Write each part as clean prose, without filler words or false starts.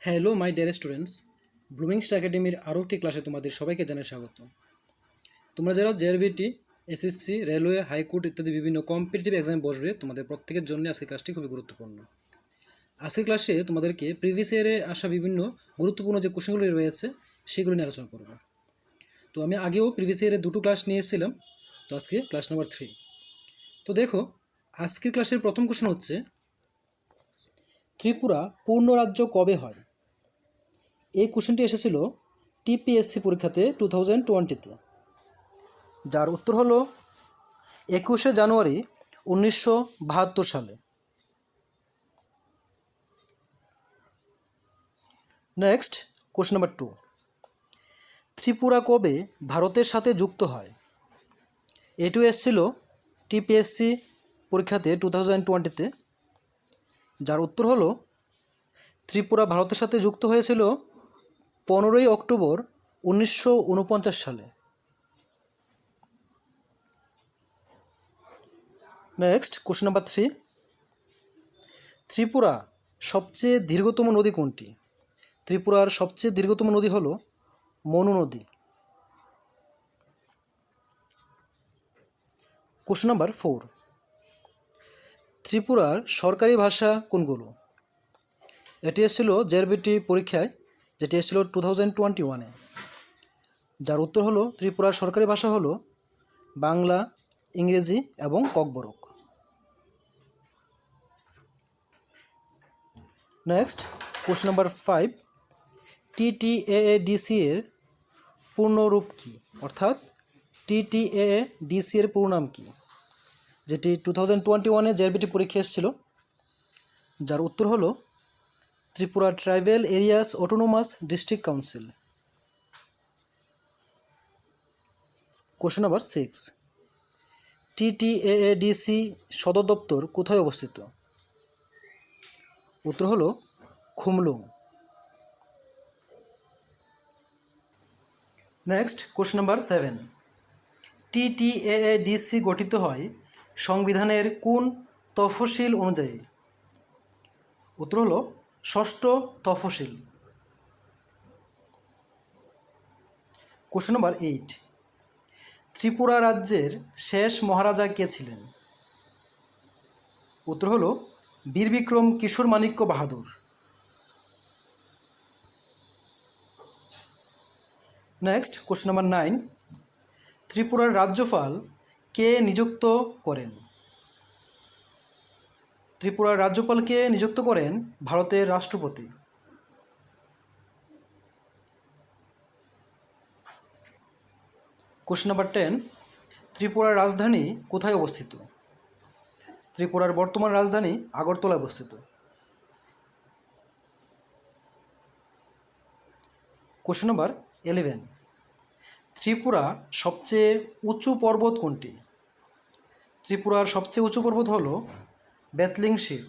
Hello my dear students, ব্লুমিংস একাডেমির আরও একটি ক্লাসে তোমাদের সবাইকে জানাই স্বাগত। তোমরা যারা জেআরবিটি, এসএসসি, রেলওয়ে, হাইকোর্ট ইত্যাদি বিভিন্ন কম্পিটিটিভ এক্সাম বসবে, তোমাদের প্রত্যেকের জন্য আজকের ক্লাসটি খুবই গুরুত্বপূর্ণ। আজকের ক্লাসে তোমাদেরকে প্রিভিয়াস ইয়ারে আসা বিভিন্ন গুরুত্বপূর্ণ যে কোশ্চেনগুলি রয়েছে সেগুলো নিয়ে আলোচনা করব। তো আমি আগেও প্রিভিয়াস ইয়ারে দুটো ক্লাস নিয়ে এসেছিলাম, তো আজকে ক্লাস নাম্বার 3। তো দেখো, আজকের ক্লাসের প্রথম কোশ্চেন হচ্ছে, ত্রিপুরা পূর্ণ রাজ্য কবে হয়? এই কোশ্চেনটি এসেছিল টিপিএসসি পরীক্ষাতে 2020-তে, যার উত্তর হলো 21শে জানুয়ারি 1972 সালে। নেক্সট কোশ্চেন নাম্বার 2, ত্রিপুরা কবে ভারতের সাথে যুক্ত হয়? এটিও এসেছিল টিপিএসসি পরীক্ষাতে 2020-তে, যার উত্তর হলো ত্রিপুরা ভারতের সাথে যুক্ত হয়েছিল 15ই অক্টোবর 1949 সালে। নেক্সট কোশ্চেন নাম্বার 3, ত্রিপুরা সবচেয়ে দীর্ঘতম নদী কোনটি? ত্রিপুরার সবচেয়ে দীর্ঘতম নদী হলো মনু নদী। কোশ্চেন নাম্বার 4, ত্রিপুরার সরকারি ভাষা কোনগুলো? এটি এসেছিল জেআরবিটি পরীক্ষায়, যেটি এসেছিল 2021-এ, যার উত্তর হলো ত্রিপুরার সরকারি ভাষা হলো বাংলা, ইংরেজি এবং ককবরক। নেক্সট কোশ্চেন নাম্বার 5, টিটিএএডিসি এর পূর্ণরূপ কী? অর্থাৎ টিটিএএডিসি এর পুরো নাম কী? যেটি 2021-এ জেআরবিটি পরীক্ষা এসেছিল, যার উত্তর হলো Tripura tribal areas autonomous district council. Question number 6, টিটিএএডিসি সদর দপ্তর কোথায় অবস্থিত? উত্তর হলো খুমলুং। নেক্সট কোশ্চেন নাম্বার 7, টিটিএএডিসি গঠিত হয় সংবিধানের কোন তফসিল অনুযায়ী? উত্তর হলো ষষ্ঠ তফসিল। কোশ্চেন নাম্বার 8, ত্রিপুরা রাজ্যের শেষ মহারাজা কে ছিলেন? উত্তর হলো বীর বিক্রম কিশোর মাণিক্য বাহাদুর। নেক্সট কোশ্চেন নাম্বার 9, ত্রিপুরার রাজ্যপাল কে নিযুক্ত করেন? ত্রিপুরার রাজ্যপালকে নিযুক্ত করেন ভারতের রাষ্ট্রপতি। কোশ্চেন নাম্বার 10, ত্রিপুরার রাজধানী কোথায় অবস্থিত? ত্রিপুরার বর্তমান রাজধানী আগরতলায় অবস্থিত। কোশ্চেন নাম্বার 11, ত্রিপুরা সবচেয়ে উঁচু পর্বত কোনটি? ত্রিপুরার সবচেয়ে উঁচু পর্বত হলো বেতলিং শির।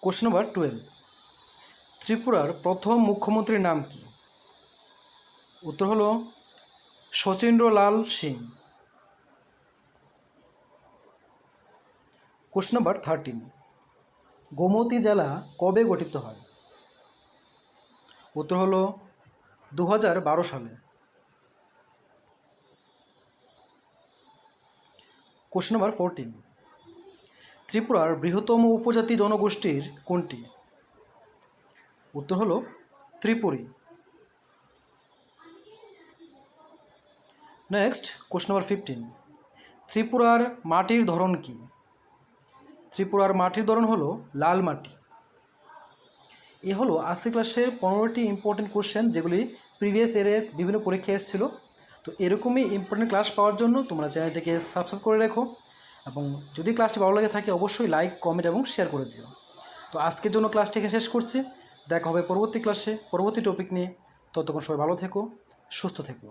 কোশ্চেন নাম্বার 12, ত্রিপুরার প্রথম মুখ্যমন্ত্রীর নাম কি? উত্তর হলো শচীন্দ্রলাল সিং। কোশ্চেন নাম্বার 13, গোমতী জেলা কবে গঠিত হয়? উত্তর হলো 2012 সালে। কোশ্চেন নাম্বার 14, ত্রিপুরার বৃহত্তম উপজাতি জনগোষ্ঠীর কোনটি? উত্তর হলো ত্রিপুরী। নেক্সট কোশ্চেন নাম্বার 15, ত্রিপুরার মাটির ধরন কি? ত্রিপুরার মাটির ধরন হলো লাল মাটি। এ হলো আজকের ক্লাসের 15টি ইম্পর্টেন্ট কোশ্চেন, যেগুলি প্রিভিয়াস ইয়ারে বিভিন্ন পরীক্ষায় এসেছিল। তো এরকমই ইম্পর্টেন্ট ক্লাস পাওয়ার জন্য তোমরা চ্যানেলটিকে সাবস্ক্রাইব করে রাখো, এবং যদি ক্লাসটি ভালো লাগে থাকে অবশ্যই লাইক, কমেন্ট এবং শেয়ার করে দিও। তো আজকের জন্য ক্লাসটি এখানে শেষ করছি। দেখা হবে পরবর্তী ক্লাসে পরবর্তী টপিক নিয়ে। ততক্ষণ সবাই ভালো থেকো, সুস্থ থেকো।